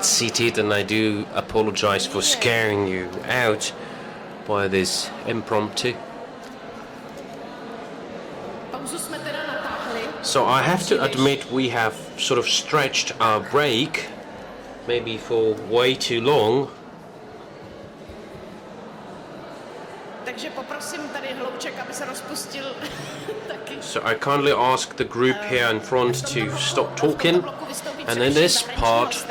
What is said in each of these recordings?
seated, and I do apologize for scaring you out by this impromptu. So I have to admit we have sort of stretched our break, maybe for way too long. So I kindly ask the group here in front to stop talking, and in this part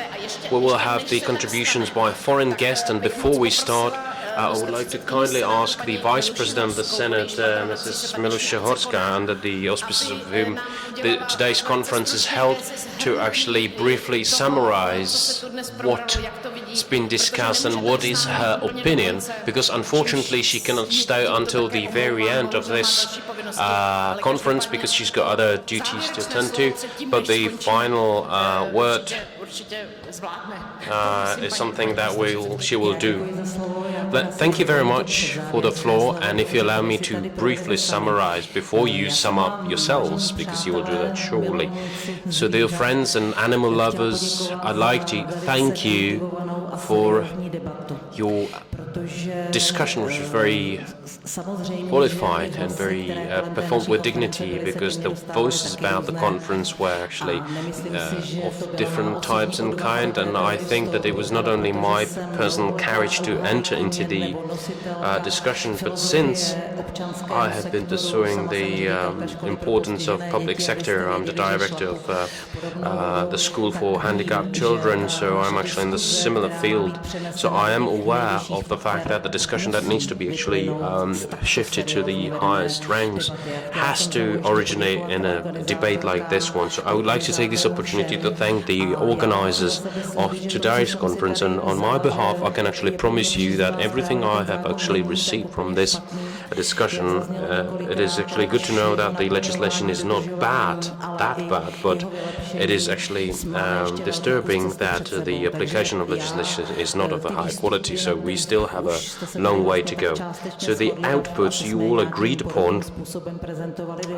we will have the contributions by foreign guests. And before we start, I would like to kindly ask the Vice President of the Senate, Mrs. Milusia Horska, under the auspices of whom today's conference is held, to actually briefly summarize what's been discussed and what is her opinion, because unfortunately she cannot stay until the very end of this conference because she's got other duties to attend to, but the final word is something that she will do. But thank you very much for the floor, and if you allow me to briefly summarize before you sum up yourselves, because you will do that surely. So dear friends and animal lovers, I'd like to thank you for your discussion, which was very qualified and very performed with dignity, because the voices about the conference were actually of different types and kind, and I think that it was not only my personal courage to enter into the discussion, but since I have been pursuing the importance of public sector, I'm the director of the School for Handicapped Children, so I'm actually in the similar field. So I am aware of the fact that the discussion that needs to be actually shifted to the highest ranks has to originate in a debate like this one. So I would like to take this opportunity to thank the organizers of today's conference, and on my behalf I can actually promise you that everything I have actually received from this discussion, it is actually good to know that the legislation is not that bad, but it is actually disturbing that the application of legislation is not of a high quality, so we still have a long way to go. So the outputs you all agreed upon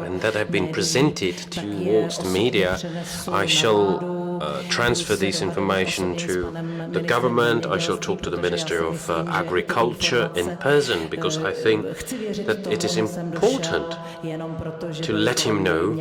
and that have been presented towards the media, I shall transfer this information to the government. I shall talk to the Minister of Agriculture in person, because I think that it is important to let him know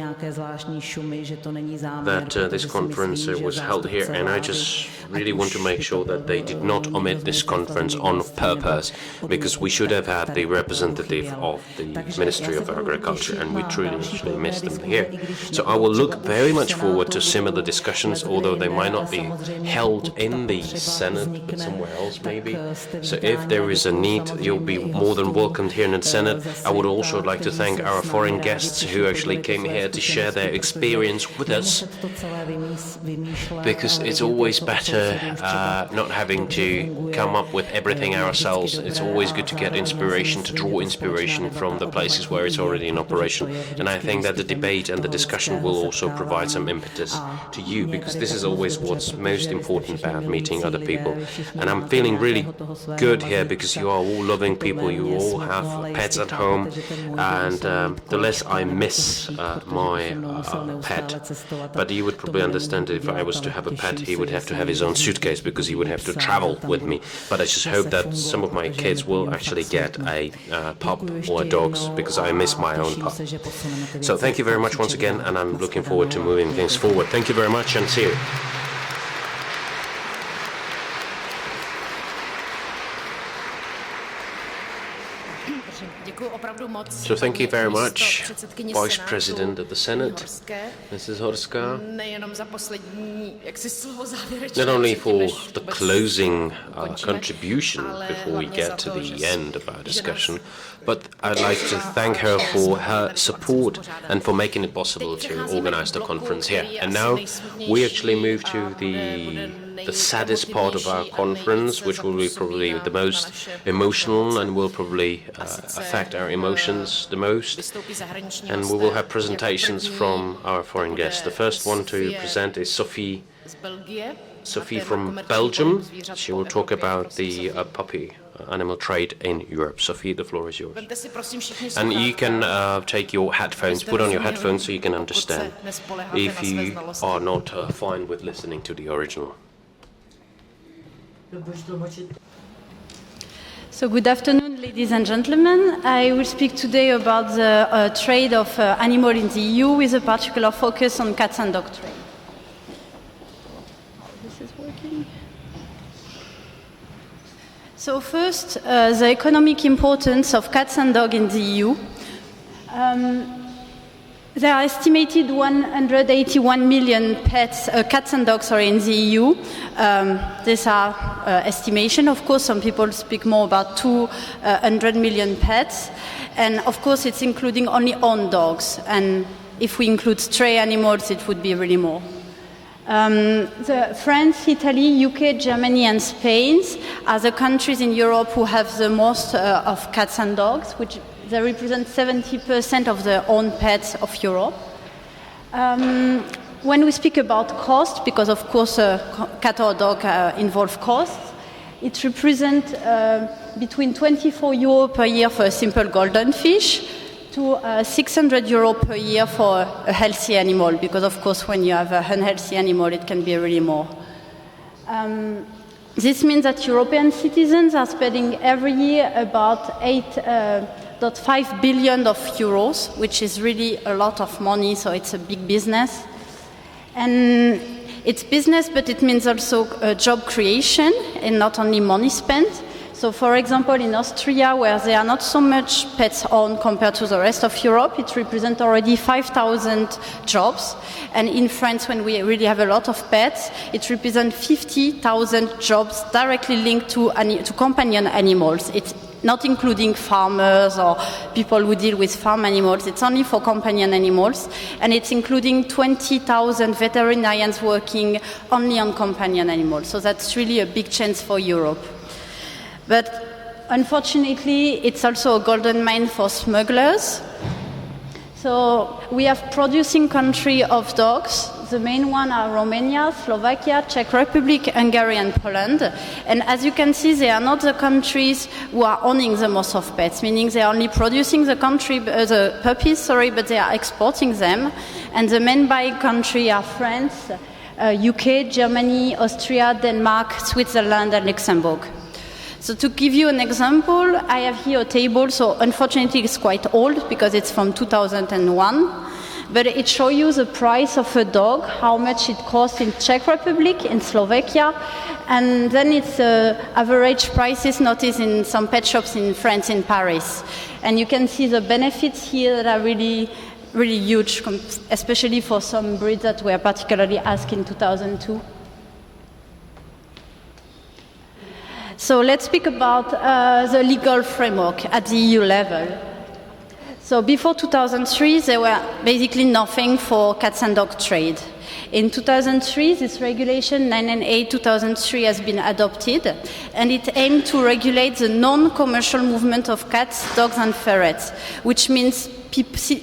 that this conference was held here, and I just really want to make sure that they did not omit this conference on purpose, because we should have had the representative of the Ministry of Agriculture, and we truly actually missed them here. So I will look very much forward to similar discussions, although they might not be held in the Senate, but somewhere else maybe. So if there is a need, you'll be more than welcomed here in the Senate. I would also like to thank our foreign guests who actually came here to share their experience with us, because it's always better not having to come up with everything ourselves. It's always good to get inspiration, to draw inspiration from the places where it's already in operation. And I think that the debate and the discussion will also provide some impetus to you, because this is always what's most important about meeting other people. And I'm feeling really good here because you are all loving people, you all have pets at home, and the less I miss my pet. But you would probably understand if I was to have a pet, he would have to have his own suitcase because he would have to travel with me. But I just hope that some of my kids will actually get a pup or a dog, because I miss my own pup. So thank you very much once again, and I'm looking forward to moving things forward. Thank you very much, and see you. So thank you very much, Vice President of the Senate, Mrs. Horska, not only for the closing contribution before we get to the end of our discussion, but I'd like to thank her for her support and for making it possible to organize the conference here. And now we actually move to the saddest part of our conference, which will be probably the most emotional and will probably affect our emotions the most. And we will have presentations from our foreign guests. The first one to present is Sophie from Belgium. She will talk about the puppy animal trade in Europe. Sophie, the floor is yours. And you can take your headphones, put on your headphones so you can understand if you are not fine with listening to the original. So good afternoon, ladies and gentlemen. I will speak today about the trade of animals in the EU with a particular focus on cats and dog trade. This is working. So first, the economic importance of cats and dogs in the EU. There are estimated 181 million pets, cats and dogs, in the EU. These are estimation. Of course, some people speak more about 200 million pets. And of course, it's including only owned dogs. And if we include stray animals, it would be really more. France, Italy, UK, Germany, and Spain are the countries in Europe who have the most of cats and dogs, which they represent 70% of the owned pets of Europe. When we speak about cost, because of course cat or dog involve costs, it represents between 24 euro per year for a simple golden fish to 600 euro per year for a healthy animal, because of course when you have an unhealthy animal it can be really more. This means that European citizens are spending every year about 8.5 billion of euros, which is really a lot of money, so it's a big business. And it's business, but it means also job creation and not only money spent. So for example, in Austria, where there are not so much pets owned compared to the rest of Europe, it represents already 5,000 jobs. And in France, when we really have a lot of pets, it represents 50,000 jobs directly linked to companion animals. It's not including farmers or people who deal with farm animals. It's only for companion animals. And it's including 20,000 veterinarians working only on companion animals. So that's really a big chance for Europe. But unfortunately, it's also a golden mine for smugglers. So we have producing country of dogs. The main one are Romania, Slovakia, Czech Republic, Hungary, and Poland. And as you can see, they are not the countries who are owning the most of pets, meaning they are only producing the puppies, but they are exporting them. And the main buying country are France, UK, Germany, Austria, Denmark, Switzerland, and Luxembourg. So to give you an example, I have here a table, so unfortunately it's quite old because it's from 2001, but it shows you the price of a dog, how much it costs in Czech Republic, in Slovakia, and then it's average prices noticed in some pet shops in France, in Paris. And you can see the benefits here that are really, really huge, especially for some breeds that were particularly asked in 2002. So let's speak about the legal framework at the EU level. So before 2003, there were basically nothing for cats and dog trade. In 2003, this regulation 998/2003 has been adopted, and it aimed to regulate the non-commercial movement of cats, dogs, and ferrets, which means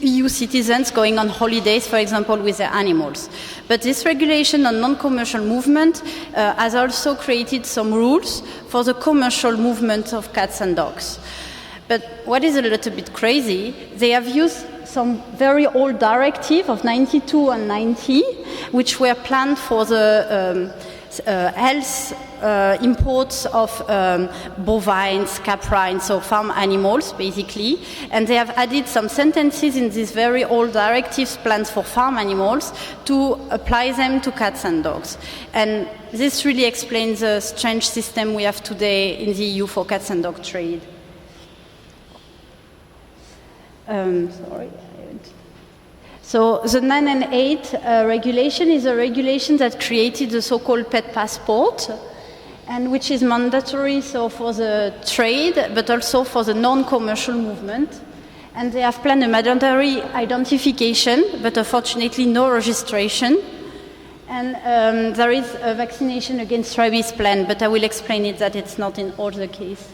EU citizens going on holidays, for example, with their animals. But this regulation on non-commercial movement has also created some rules for the commercial movement of cats and dogs. But what is a little bit crazy, they have used some very old directive of 92 and 90, which were planned for the health imports of bovines, caprines, so farm animals, basically. And they have added some sentences in these very old directives plans for farm animals to apply them to cats and dogs. And this really explains the strange system we have today in the EU for cats and dog trade. So the 998 regulation is a regulation that created the so-called pet passport, and which is mandatory so for the trade, but also for the non-commercial movement. And they have planned a mandatory identification, but unfortunately no registration. And there is a vaccination against rabies plan, but I will explain it that it's not in all the case.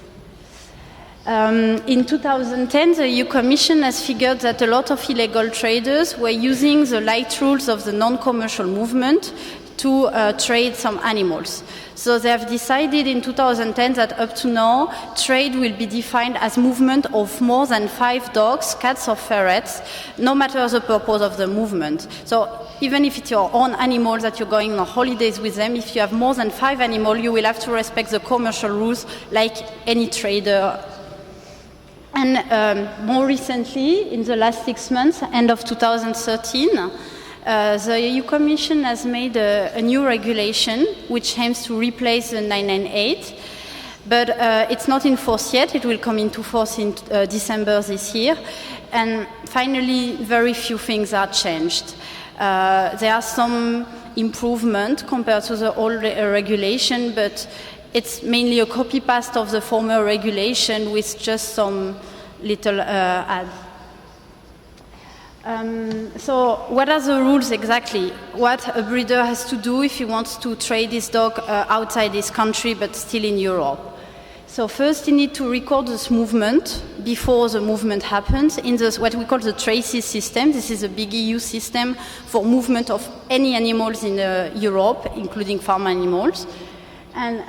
In 2010, the EU Commission has figured that a lot of illegal traders were using the light rules of the non-commercial movement to trade some animals. So they have decided in 2010 that up to now, trade will be defined as movement of more than 5 dogs, cats or ferrets, no matter the purpose of the movement. So even if it's your own animals that you're going on holidays with them, if you have more than 5 animals, you will have to respect the commercial rules like any trader. And more recently, in the last 6 months, end of 2013, the EU Commission has made a new regulation which aims to replace the 998, but it's not in force yet. It will come into force in December this year. And finally, very few things are changed. There are some improvement compared to the old regulation, but it's mainly a copy-paste of the former regulation with just some little ads. So what are the rules exactly? What a breeder has to do if he wants to trade his dog outside his country but still in Europe? So first you need to record this movement before the movement happens in this, what we call the traces system. This is a big EU system for movement of any animals in Europe, including farm animals. And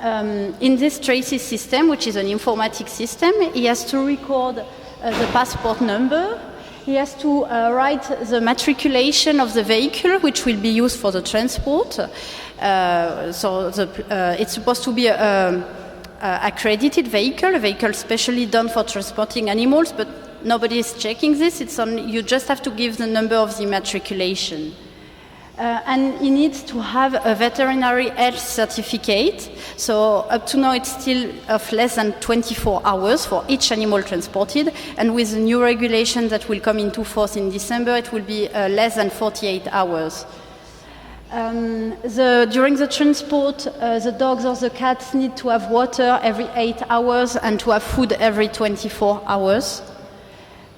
in this traces system, which is an informatic system, he has to record the passport number. He has to write the matriculation of the vehicle, which will be used for the transport. It's supposed to be an accredited vehicle, a vehicle specially done for transporting animals, but nobody is checking this. You just have to give the number of the matriculation. And he needs to have a veterinary health certificate. So up to now it's still of less than 24 hours for each animal transported. And with the new regulation that will come into force in December, it will be less than 48 hours. During the transport, the dogs or the cats need to have water every 8 hours and to have food every 24 hours.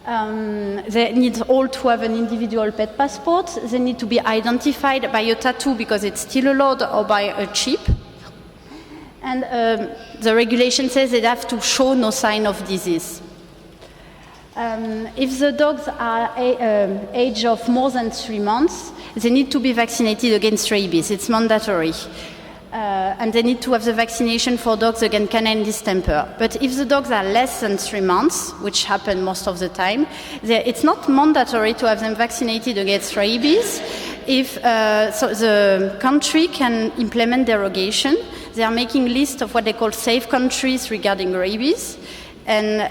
They need all to have an individual pet passport. They need to be identified by a tattoo because it's still allowed, or by a chip. And the regulation says they have to show no sign of disease. If the dogs are age of more than 3 months, they need to be vaccinated against rabies. It's mandatory. And they need to have the vaccination for dogs against canine distemper. But if the dogs are less than 3 months, which happen most of the time, it's not mandatory to have them vaccinated against rabies. So the country can implement derogation. They are making lists of what they call safe countries regarding rabies. And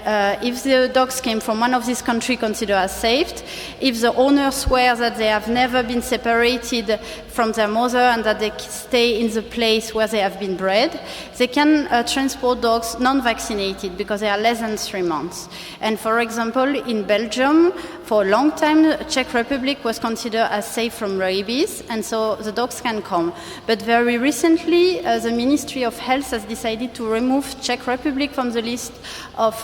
if the dogs came from one of these countries considered as safe, if the owner swears that they have never been separated from their mother and that they stay in the place where they have been bred, they can transport dogs non-vaccinated because they are less than 3 months. And for example, in Belgium, for a long time, the Czech Republic was considered as safe from rabies, and so the dogs can come. But very recently, the Ministry of Health has decided to remove Czech Republic from the list of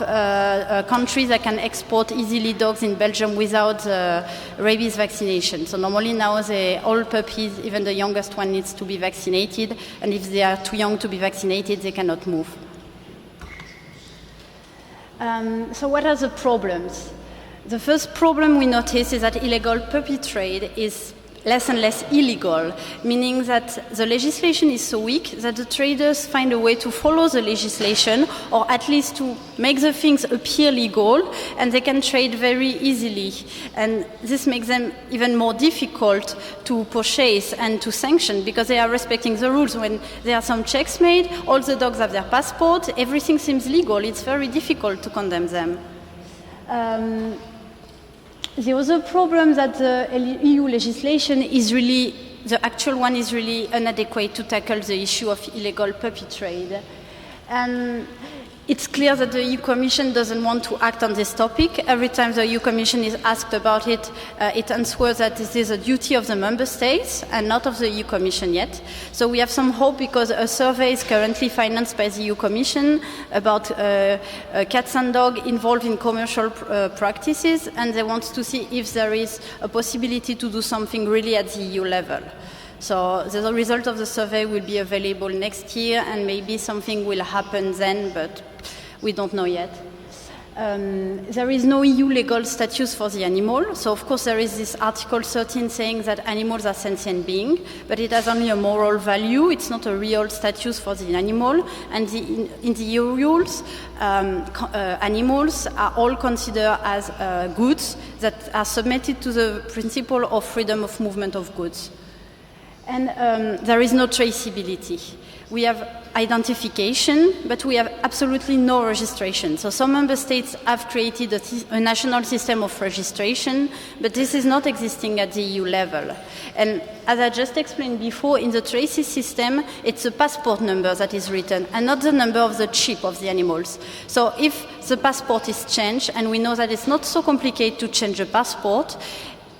countries that can export easily dogs in Belgium without rabies vaccination. So normally now all puppies, even the youngest one, needs to be vaccinated, and if they are too young to be vaccinated, they cannot move. So what are the problems? The first problem we notice is that illegal puppy trade is less and less illegal, meaning that the legislation is so weak that the traders find a way to follow the legislation, or at least to make the things appear legal, and they can trade very easily. And this makes them even more difficult to purchase and to sanction because they are respecting the rules. When there are some checks made, all the dogs have their passport, everything seems legal. It's very difficult to condemn them. The other problem that the EU legislation is really, the actual one is really inadequate to tackle the issue of illegal puppy trade. And it's clear that the EU Commission doesn't want to act on this topic. Every time the EU Commission is asked about it, it answers that this is a duty of the member states and not of the EU Commission yet. So we have some hope because a survey is currently financed by the EU Commission about cats and dogs involved in commercial practices, and they want to see if there is a possibility to do something really at the EU level. So the result of the survey will be available next year, and maybe something will happen then, but we don't know yet. there is no EU legal status for the animal. So, of course, there is this Article 13 saying that animals are sentient beings, but it has only a moral value. It's not a real status for the animal. And in the EU rules, animals are all considered as goods that are submitted to the principle of freedom of movement of goods. And there is no traceability. We have identification, but we have absolutely no registration. So some member states have created a national system of registration, but this is not existing at the EU level. And as I just explained before, in the traces system, it's a passport number that is written, and not the number of the chip of the animals. So if the passport is changed, and we know that it's not so complicated to change a passport,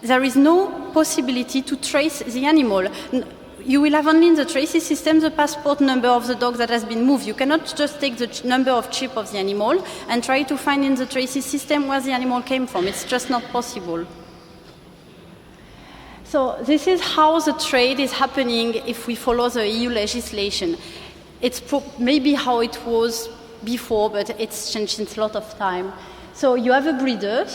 there is no possibility to trace the animal. You will have only in the traces system the passport number of the dog that has been moved. You cannot just take the number of chip of the animal and try to find in the traces system where the animal came from. It's just not possible. So this is how the trade is happening if we follow the EU legislation. It's maybe how it was before, but it's changed since a lot of time. So you have a breeder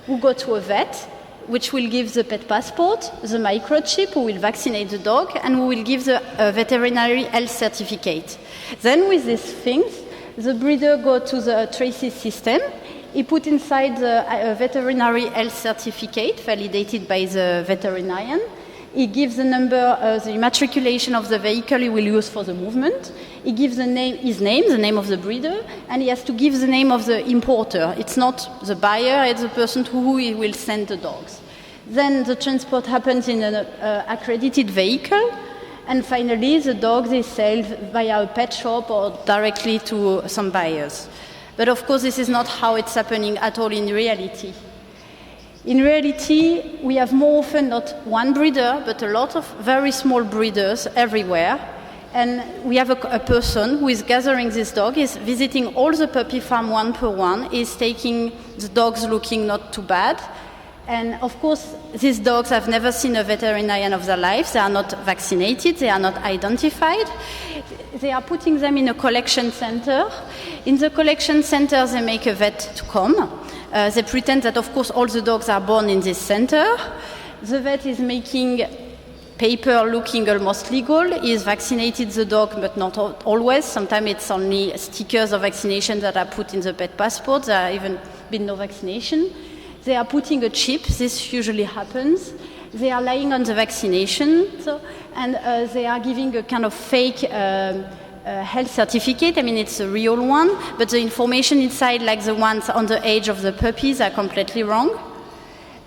who go to a vet, which will give the pet passport, the microchip, who will vaccinate the dog, and who will give the veterinary health certificate. Then with these things, the breeder go to the traces system. He put inside the veterinary health certificate validated by the veterinarian. He gives the number, the immatriculation of the vehicle he will use for the movement. He gives his name, the name of the breeder, and he has to give the name of the importer. It's not the buyer, it's the person to who he will send the dogs. Then the transport happens in an accredited vehicle, and finally the dogs is sold via a pet shop or directly to some buyers. But of course this is not how it's happening at all in reality. In reality, we have more often not one breeder, but a lot of very small breeders everywhere. And we have a person who is gathering this dog, is visiting all the puppy farm one per one, is taking the dogs looking not too bad. And of course, these dogs have never seen a veterinarian of their lives. They are not vaccinated, they are not identified. They are putting them in a collection center. In the collection center, they make a vet to come. They pretend that, of course, all the dogs are born in this center. The vet is making paper looking almost legal. He has vaccinated the dog, but not always. Sometimes it's only stickers of vaccination that are put in the pet passport. There have even been no vaccination. They are putting a chip. This usually happens. They are lying on the vaccination, and they are giving a kind of fake health certificate. I mean, it's a real one, but the information inside, like the ones on the age of the puppies, are completely wrong.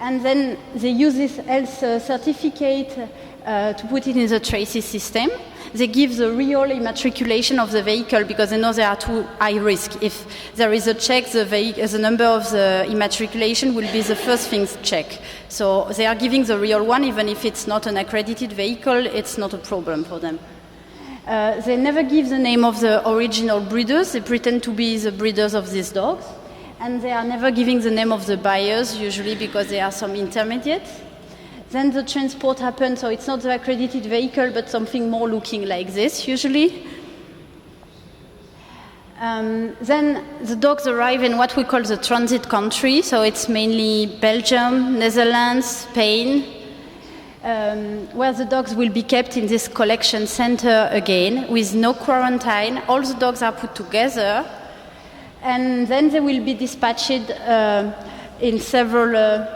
And then they use this health certificate to put it in the traces system. They give the real immatriculation of the vehicle because they know they are too high risk. If there is a check, the number of the immatriculation will be the first thing checked. So they are giving the real one, even if it's not an accredited vehicle, it's not a problem for them. They never give the name of the original breeders. They pretend to be the breeders of these dogs. And they are never giving the name of the buyers, usually because there are some intermediates. Then the transport happens, so it's not the accredited vehicle, but something more looking like this, usually. Then the dogs arrive in what we call the transit country, so it's mainly Belgium, Netherlands, Spain, where the dogs will be kept in this collection center again, with no quarantine. All the dogs are put together, and then they will be dispatched in several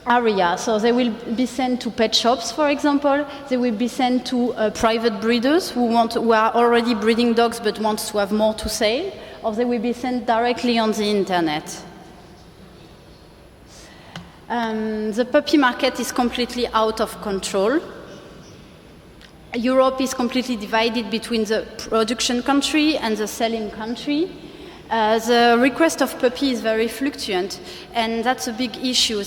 areas. So they will be sent to pet shops, for example. They will be sent to private breeders who are already breeding dogs but want to have more to sell, or they will be sent directly on the internet. The puppy market is completely out of control. Europe is completely divided between the production country and the selling country. The request of puppy is very fluctuant, and that's a big issue.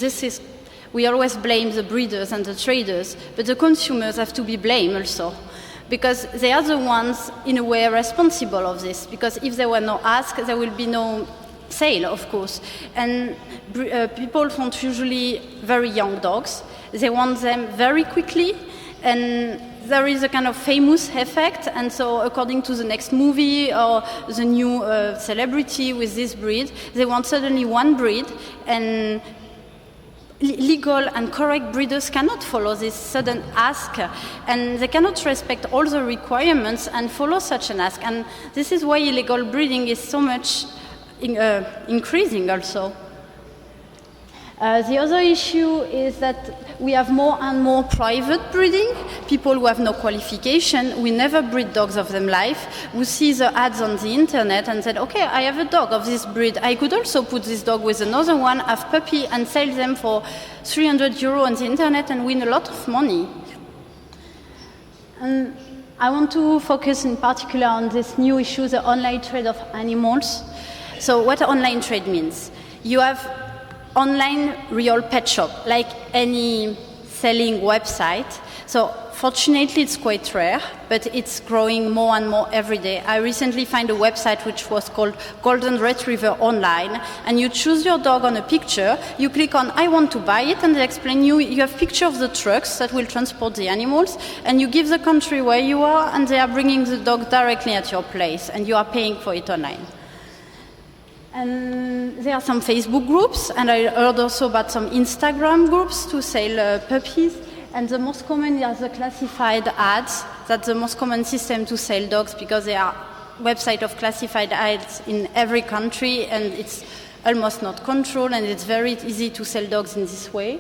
We always blame the breeders and the traders, but the consumers have to be blamed also, because they are the ones, in a way, responsible of this. Because if there were no ask, there will be no sale, of course. And people want usually very young dogs. They want them very quickly, and there is a kind of famous effect, and so according to the next movie or the new celebrity with this breed, they want suddenly one breed, and legal and correct breeders cannot follow this sudden ask, and they cannot respect all the requirements and follow such an ask. And this is why illegal breeding is so much increasing also. The other issue is that we have more and more private breeding, people who have no qualification, we never breed dogs of them life, who see the ads on the internet and said, okay, I have a dog of this breed, I could also put this dog with another one, have puppy, and sell them for €300 on the internet and win a lot of money. And I want to focus in particular on this new issue, the online trade of animals. So what online trade means? You have online real pet shop, like any selling website. So fortunately it's quite rare, but it's growing more and more every day. I recently found a website which was called Golden Retriever Online, and you choose your dog on a picture, you click on I want to buy it, and they explain you have picture of the trucks that will transport the animals, and you give the country where you are, and they are bringing the dog directly at your place, and you are paying for it online. And there are some Facebook groups, and I heard also about some Instagram groups to sell puppies. And the most common are the classified ads. That's the most common system to sell dogs, because there are websites of classified ads in every country, and it's almost not controlled, and it's very easy to sell dogs in this way.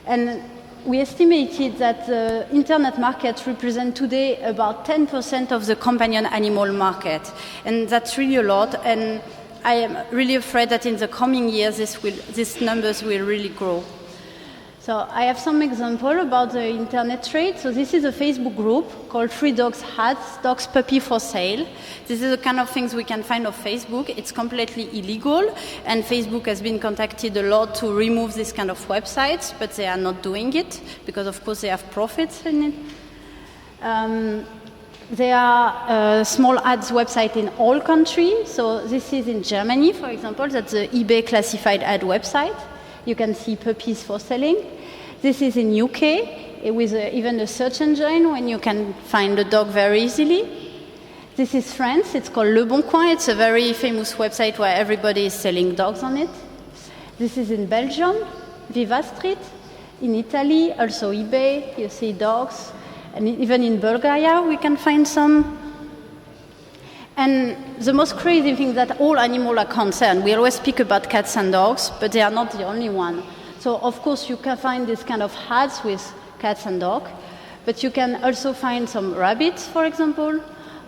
And we estimated that the internet market represents today about 10% of the companion animal market, and that's really a lot. And I am really afraid that in the coming years, these numbers will really grow. So I have some example about the internet trade. So this is a Facebook group called Free Dogs Hats, Dogs Puppy for Sale. This is the kind of things we can find on Facebook. It's completely illegal, and Facebook has been contacted a lot to remove this kind of websites, but they are not doing it because, of course, they have profits in it. There are small ads websites in all countries. So this is in Germany, for example. That's the eBay classified ad website. You can see puppies for selling. This is in UK with even a search engine when you can find a dog very easily. This is France. It's called Le Bon Coin. It's a very famous website where everybody is selling dogs on it. This is in Belgium, Viva Street. In Italy, also eBay. You see dogs. And even in Bulgaria, we can find some. And the most crazy thing is that all animals are concerned. We always speak about cats and dogs, but they are not the only one. So, of course, you can find this kind of hats with cats and dogs, but you can also find some rabbits, for example,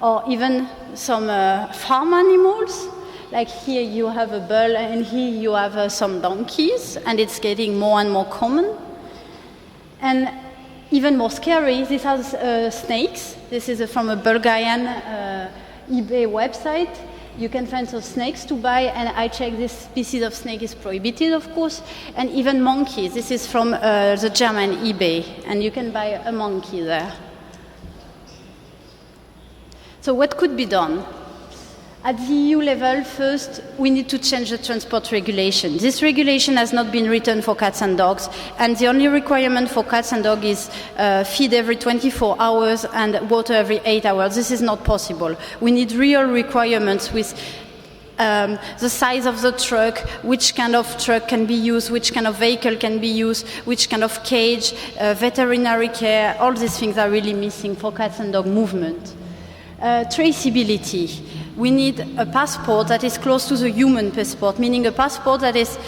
or even some farm animals. Like here you have a bull, and here you have some donkeys, and it's getting more and more common. And even more scary, this has snakes. This is from a Bulgarian eBay website. You can find some snakes to buy, and I checked this species of snake is prohibited, of course, and even monkeys. This is from the German eBay, and you can buy a monkey there. So what could be done? At the EU level, first, we need to change the transport regulation. This regulation has not been written for cats and dogs, and the only requirement for cats and dogs is feed every 24 hours and water every 8 hours. This is not possible. We need real requirements with the size of the truck, which kind of truck can be used, which kind of vehicle can be used, which kind of cage, veterinary care. All these things are really missing for cats and dog movement. Traceability. We need a passport that is close to the human passport, meaning a passport that is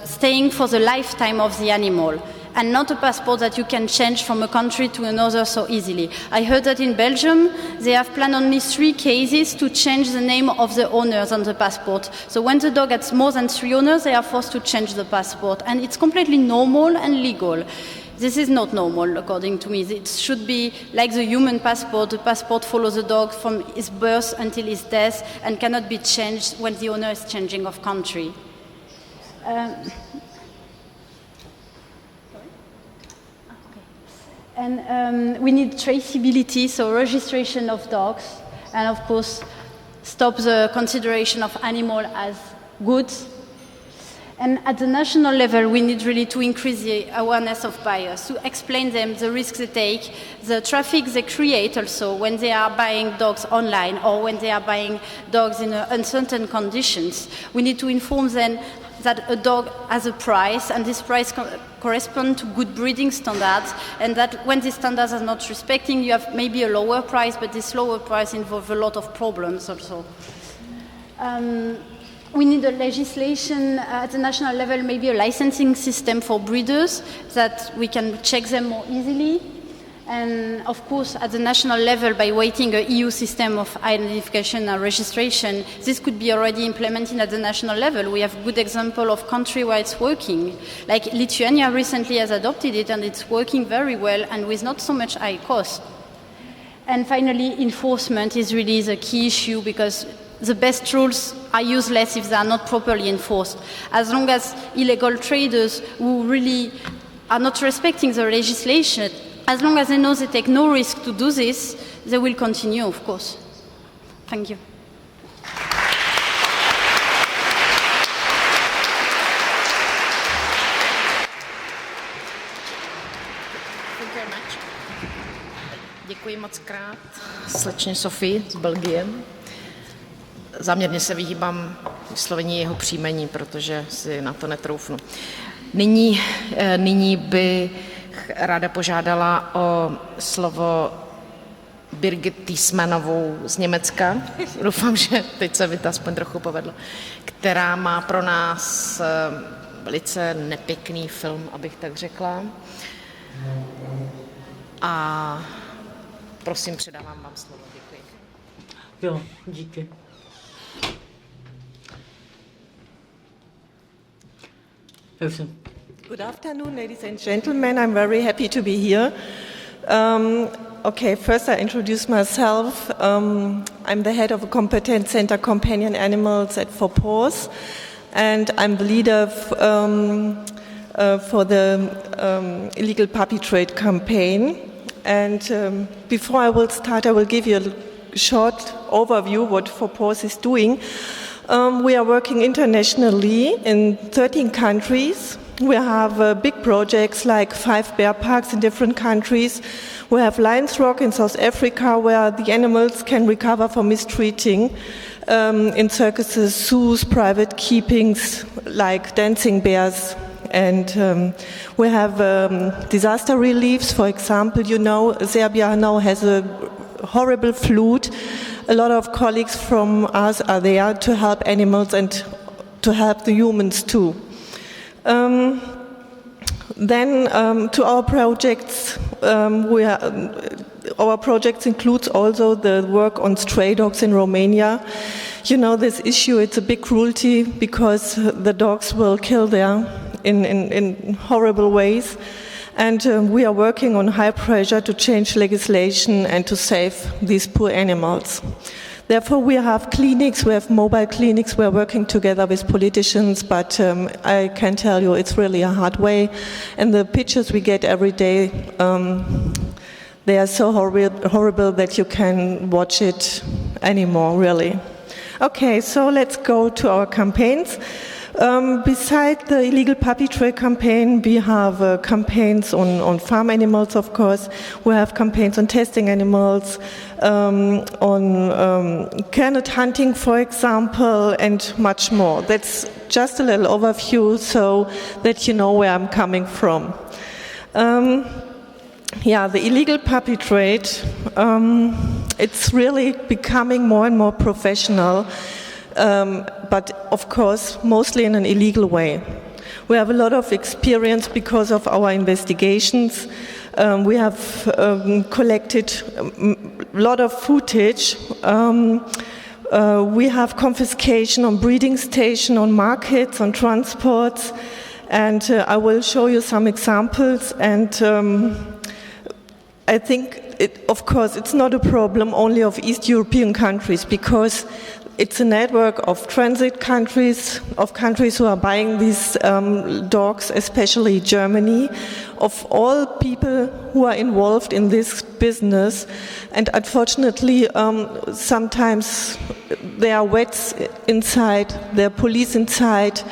staying for the lifetime of the animal, and not a passport that you can change from a country to another so easily. I heard that in Belgium, they have planned only 3 cases to change the name of the owners on the passport. So when the dog has more than 3 owners, they are forced to change the passport, and it's completely normal and legal. This is not normal, according to me. It should be like the human passport. The passport follows the dog from his birth until his death and cannot be changed when the owner is changing of country. And we need traceability, so registration of dogs, and of course, stop the consideration of animal as goods. And at the national level, we need really to increase the awareness of buyers, to explain them the risks they take, the traffic they create also when they are buying dogs online or when they are buying dogs in uncertain conditions. We need to inform them that a dog has a price, and this price corresponds to good breeding standards, and that when these standards are not respecting, you have maybe a lower price, but this lower price involves a lot of problems also. We need a legislation at the national level, maybe a licensing system for breeders, that we can check them more easily. And of course, at the national level, by waiting an EU system of identification and registration, this could be already implemented at the national level. We have good example of country where it's working. Like Lithuania recently has adopted it, and it's working very well and with not so much high cost. And finally, enforcement is really the key issue, because the best rules are useless if they are not properly enforced. As long as illegal traders who really are not respecting the legislation, as long as they know they take no risk to do this, they will continue, of course. Thank you. Thank you very much. Děkuji moc krát slečně Sophie z Belgie. Záměrně se vyhýbám vyslovení jeho příjmení, protože si na to netroufnu. Nyní bych ráda požádala o slovo Birgit Thiesmanovou z Německa. Doufám, že teď se mi to aspoň trochu povedlo. Která má pro nás velice nepěkný film, abych tak řekla. A prosím, předávám vám slovo. Děkuji. Jo, díky. Good afternoon, ladies and gentlemen. I'm very happy to be here. Okay, first I introduce myself. I'm the head of a competence center, Companion Animals at Four Paws, and I'm the leader for the illegal puppy trade campaign. And before I will start, I will give you a short overview what Four Paws is doing. We are working internationally in 13 countries. We have big projects like 5 bear parks in different countries. We have Lions Rock in South Africa, where the animals can recover from mistreating in circuses, zoos, private keepings, like dancing bears. And we have disaster reliefs. For example, you know, Serbia now has a horrible flood. A lot of colleagues from us are there to help animals and to help the humans too. Then to our projects, our projects includes also the work on stray dogs in Romania. You know this issue, it's a big cruelty because the dogs will kill there in horrible ways. And we are working on high pressure to change legislation and to save these poor animals. Therefore, we have clinics, we have mobile clinics, we are working together with politicians, but I can tell you it's really a hard way. And the pictures we get every day, they are so horrible that you can watch it anymore, really. Okay, so let's go to our campaigns. Besides the illegal puppy trade campaign, we have campaigns on farm animals, of course. We have campaigns on testing animals, on carrot hunting, for example, and much more. That's just a little overview so that you know where I'm coming from. Yeah, the illegal puppy trade, it's really becoming more and more professional. But of course, mostly in an illegal way. We have a lot of experience because of our investigations. We have collected a lot of footage. We have confiscation on breeding station, on markets, on transports, and I will show you some examples. And I think, of course, it's not a problem only of East European countries, because it's a network of transit countries, of countries who are buying these dogs, especially Germany, of all people who are involved in this business. And unfortunately, sometimes there are vets inside, there are police inside,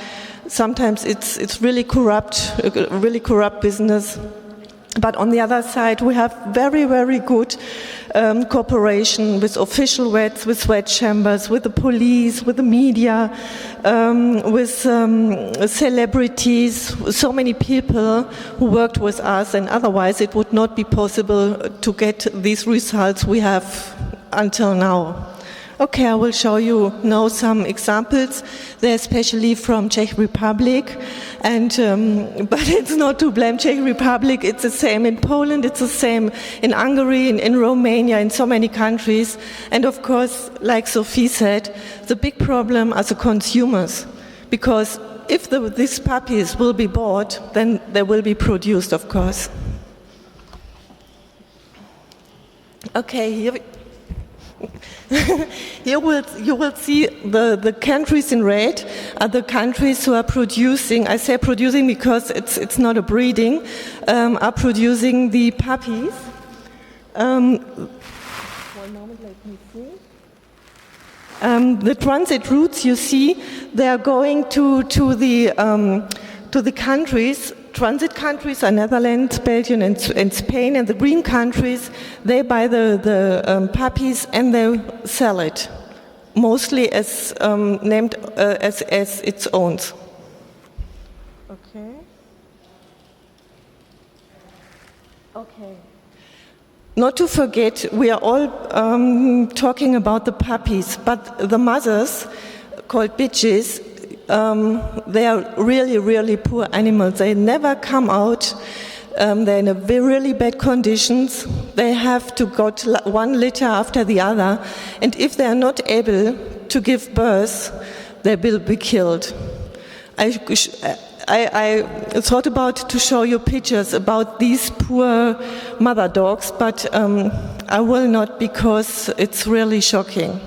sometimes it's really corrupt business. But on the other side, we have very, very good cooperation with official vets, with vet chambers, with the police, with the media, with celebrities, so many people who worked with us, and otherwise it would not be possible to get these results we have until now. Okay, I will show you now some examples. They're especially from Czech Republic, and but it's not to blame Czech Republic. It's the same in Poland. It's the same in Hungary, in Romania, in so many countries. And of course, like Sophie said, the big problem are the consumers, because if these puppies will be bought, then they will be produced, of course. Okay, here. Here you will see the countries in red are the countries who are producing. I say producing because it's not a breeding. Are producing the puppies. One moment, let me see. The transit routes you see, they are going to the countries. Transit countries are Netherlands, Belgium, and Spain, and the green countries, they buy the puppies and they sell it, mostly as named as its own. Okay. Okay. Not to forget, we are all talking about the puppies, but the mothers, called bitches, they are really, really poor animals. They never come out. They're in really bad conditions. They have to go 1 litter after the other. And if they are not able to give birth, they will be killed. I thought about to show you pictures about these poor mother dogs, but I will not, because it's really shocking.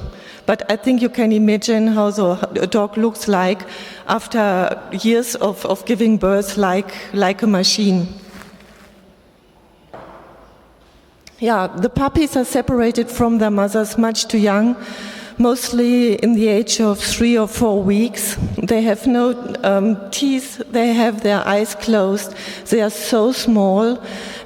But I think you can imagine how a dog looks like after years of giving birth, like a machine. Yeah, the puppies are separated from their mothers much too young, mostly in the age of 3 or 4 weeks. They have no teeth, they have their eyes closed, they are so small,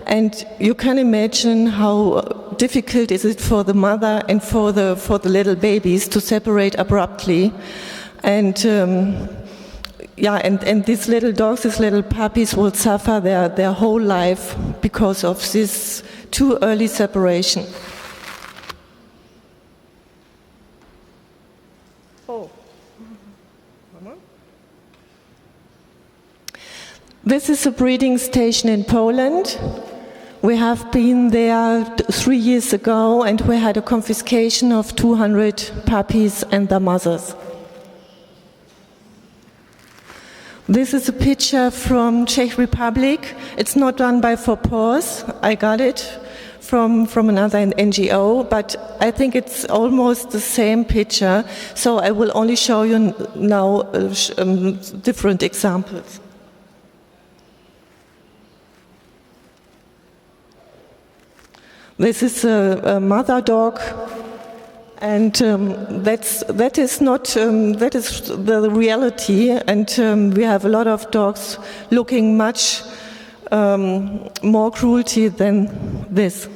and you can imagine how difficult is it for the mother and for the little babies to separate abruptly. And and these little dogs, these little puppies will suffer their whole life because of this too early separation. This is a breeding station in Poland. We have been there 3 years ago, and we had a confiscation of 200 puppies and their mothers. This is a picture from Czech Republic. It's not done by For Paws. I got it from another NGO, but I think it's almost the same picture. So I will only show you now different examples. This is a mother dog, and that is the reality. And we have a lot of dogs looking much more cruelty than this.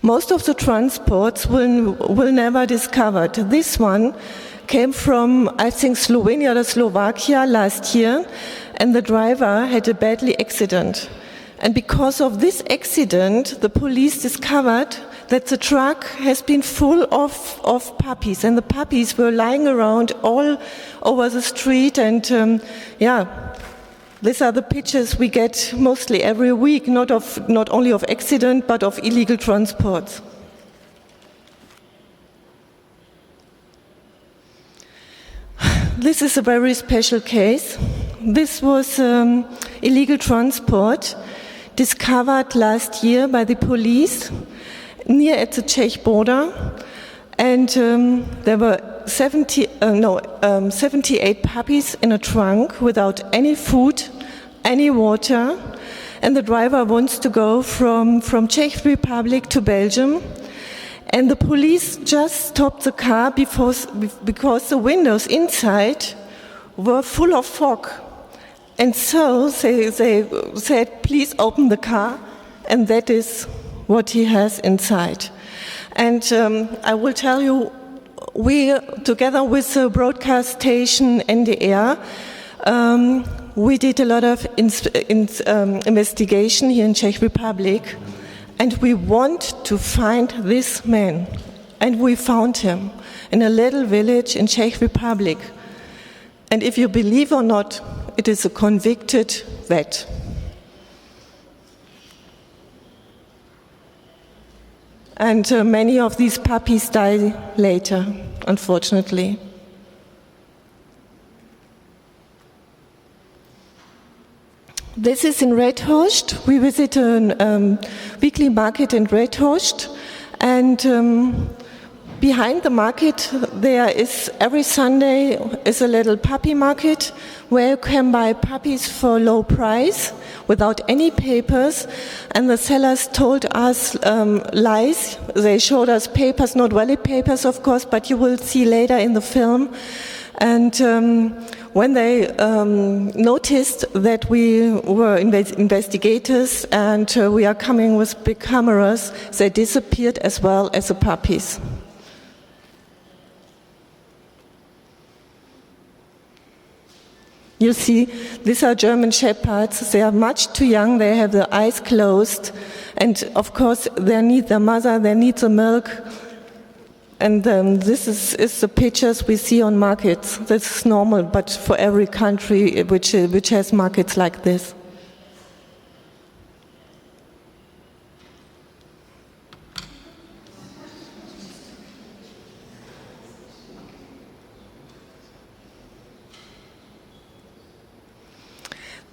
Most of the transports will never discovered. This one came from, I think, Slovenia or Slovakia last year, and the driver had a badly accident. And because of this accident, the police discovered that the truck has been full of puppies, and the puppies were lying around all over the street. And these are the pictures we get mostly every week, not only of accident, but of illegal transports. This is a very special case. This was illegal transport discovered last year by the police near at the Czech border, and there were 78 puppies in a trunk without any food, any water, and the driver wants to go from Czech Republic to Belgium. And the police just stopped the car because the windows inside were full of fog. And so they said, please open the car, and that is what he has inside. And I will tell you, we, together with the broadcast station NDR, we did a lot of investigation here in Czech Republic, and we want to find this man. And we found him in a little village in Czech Republic. And if you believe or not, it is a convicted vet. And many of these puppies die later, unfortunately. This is in Redhorst. We visit a weekly market in Redhorst, and behind the market there is, every Sunday, is a little puppy market where you can buy puppies for low price without any papers, and the sellers told us lies. They showed us papers, not valid papers of course, but you will see later in the film. And when they noticed that we were investigators and we are coming with big cameras, they disappeared as well as the puppies. You see, these are German Shepherds. They are much too young. They have their eyes closed. And of course, they need their mother, they need the milk. And this is the pictures we see on markets. This is normal, but for every country which has markets like this.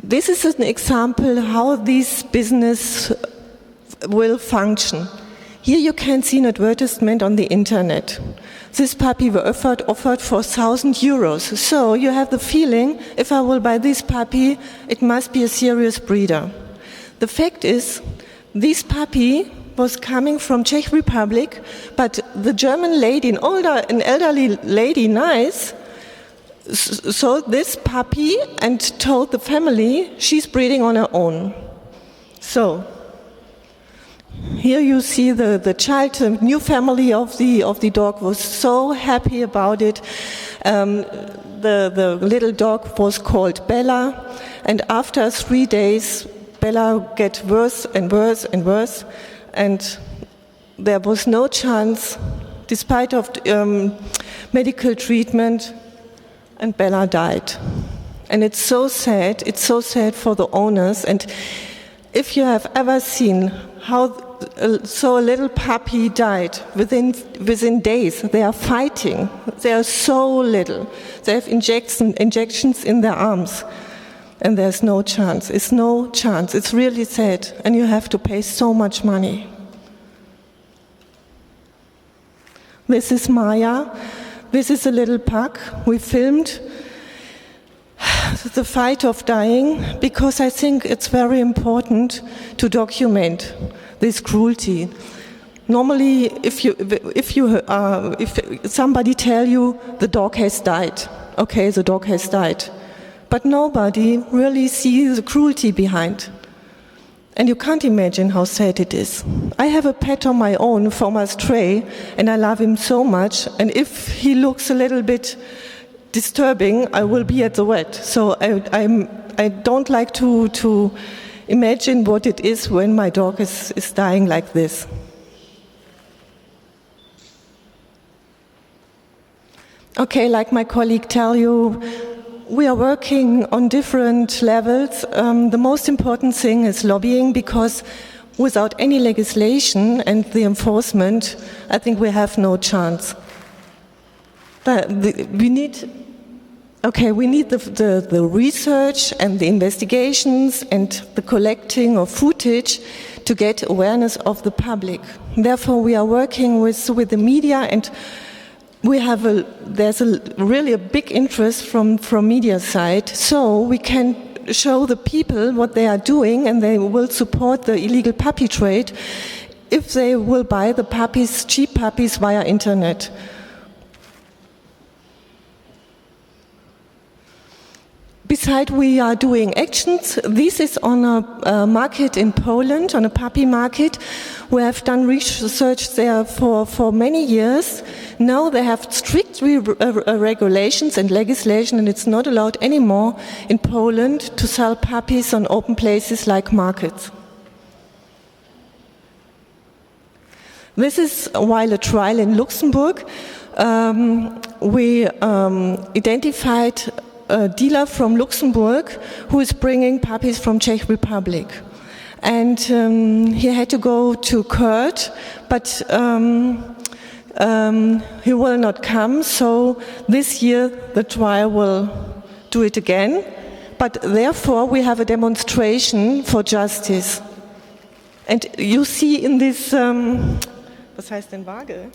This is an example how this business will function. Here you can see an advertisement on the internet. This puppy was offered for 1,000 euros. So you have the feeling, if I will buy this puppy, it must be a serious breeder. The fact is, this puppy was coming from Czech Republic, but the German lady, an elderly lady, nice, sold this puppy and told the family she's breeding on her own. So here you see the child, the new family of the dog was so happy about it. The little dog was called Bella, and after 3 days, Bella get worse and worse and worse, and there was no chance, despite of medical treatment, and Bella died. And it's so sad for the owners. And if you have ever seen how a little puppy died within days, they are fighting. They are so little. They have injections in their arms. And there's no chance. It's no chance. It's really sad. And you have to pay so much money. This is Maya. This is a little pug. We filmed the fight of dying because I think it's very important to document this cruelty. Normally, if somebody tell you the dog has died, okay, the dog has died, but nobody really sees the cruelty behind. And you can't imagine how sad it is. I have a pet on my own from a stray, and I love him so much. And if he looks a little bit disturbing, I will be at the vet. So I don't like to imagine what it is when my dog is dying like this. Okay, like my colleague tell you, we are working on different levels. The most important thing is lobbying, because without any legislation and the enforcement, I think we have no chance. We need the research and the investigations and the collecting of footage to get awareness of the public. Therefore, we are working with the media, and there's really a big interest from media side, so we can show the people what they are doing, and they will support the illegal puppy trade if they will buy the puppies, cheap puppies via internet. Besides, we are doing actions. This is on a market in Poland, on a puppy market. We have done research there for many years. Now they have strict regulations and legislation, and it's not allowed anymore in Poland to sell puppies on open places like markets. This is while a trial in Luxembourg. We identified a dealer from Luxembourg who is bringing puppies from Czech Republic. And he had to go to court, but he will not come, so this year the trial will do it again. But therefore we have a demonstration for justice. And you see in this, was heißt denn Waage?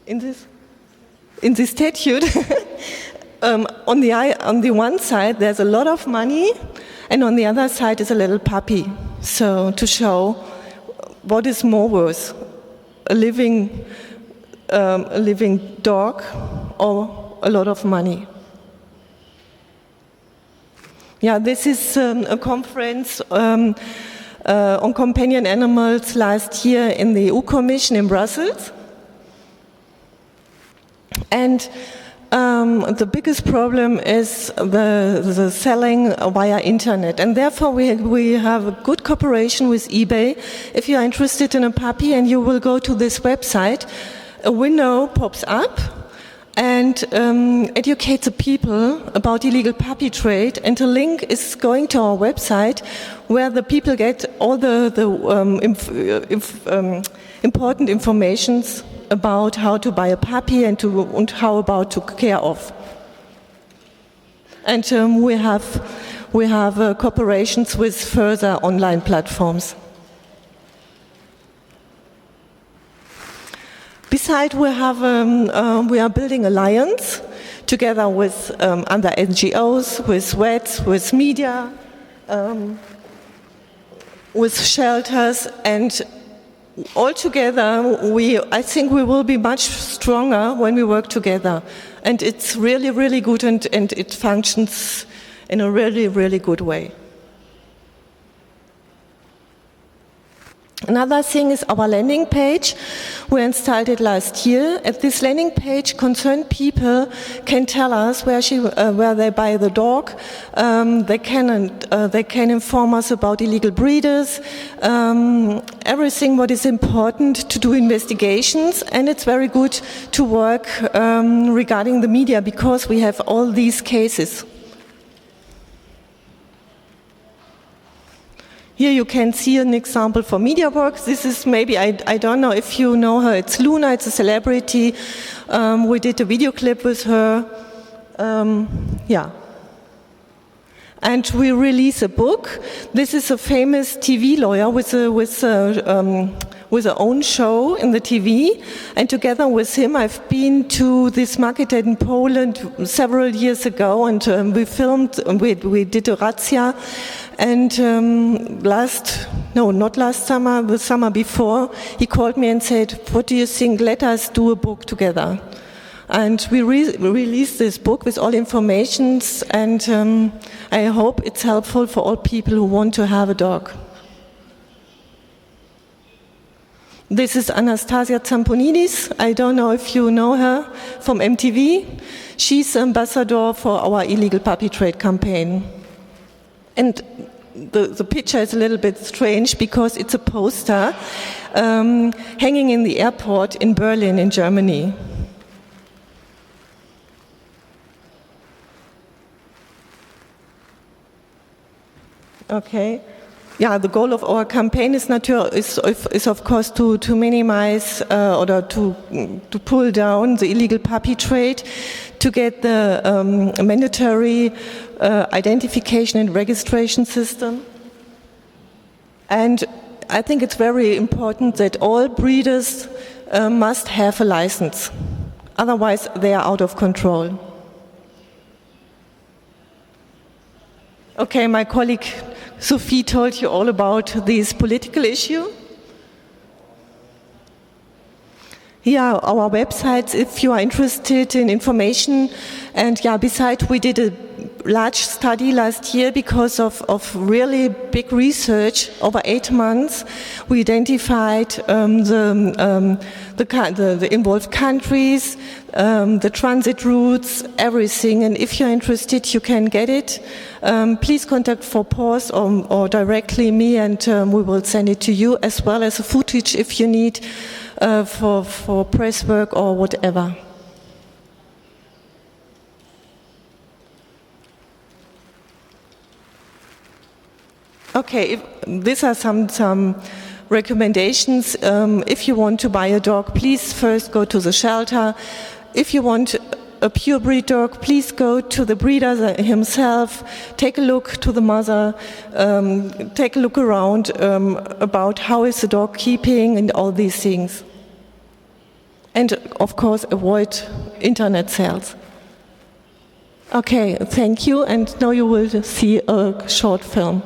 In this statute, on the one side there's a lot of money, and on the other side is a little puppy. So to show what is more worth, a living dog or a lot of money. Yeah, this is a conference on companion animals last year in the EU Commission in Brussels. And the biggest problem is the selling via internet, and therefore we have a good cooperation with eBay. If you are interested in a puppy and you will go to this website, a window pops up and educates the people about illegal puppy trade, and a link is going to our website where the people get all the important informations about how to buy a puppy and how about to care of. And we have cooperations with further online platforms. Besides, we are building alliance together with other NGOs, with vets, with media, with shelters, and all together, I think we will be much stronger when we work together. And it's really, really good, and it functions in a really, really good way. Another thing is our landing page. We installed it last year. At this landing page, concerned people can tell us where they buy the dog. They can inform us about illegal breeders, everything what is important to do investigations. And it's very good to work regarding the media, because we have all these cases. Here you can see an example for media work. This is maybe, I don't know if you know her, it's Luna, it's a celebrity. We did a video clip with her. Yeah. And we release a book. This is a famous TV lawyer with her own show in the TV. And together with him, I've been to this market in Poland several years ago, and we filmed, we did a razzia. And not last summer, the summer before, he called me and said, "What do you think? Let us do a book together." And we released this book with all informations, and I hope it's helpful for all people who want to have a dog. This is Anastasia Zamponidis. I don't know if you know her from MTV. She's ambassador for our illegal puppy trade campaign. And the picture is a little bit strange because it's a poster hanging in the airport in Berlin in Germany. Okay. Yeah, the goal of our campaign is of course to minimize or to pull down the illegal puppy trade, to get the mandatory identification and registration system. And I think it's very important that all breeders must have a license. Otherwise, they are out of control. Okay, my colleague Sophie told you all about this political issue. Yeah, our websites, if you are interested in information. And yeah, besides, we did a large study last year because of really big research over 8 months. We identified the involved countries, the transit routes, everything. And if you're interested, you can get it. Please contact for PAWS or directly me, and we will send it to you, as well as a footage if you need for press work or whatever. Okay, these are some recommendations. If you want to buy a dog, please first go to the shelter. If you want a pure breed dog, please go to the breeder himself, take a look to the mother, take a look around about how is the dog keeping and all these things. And of course, avoid internet sales. Okay, thank you, and now you will see a short film.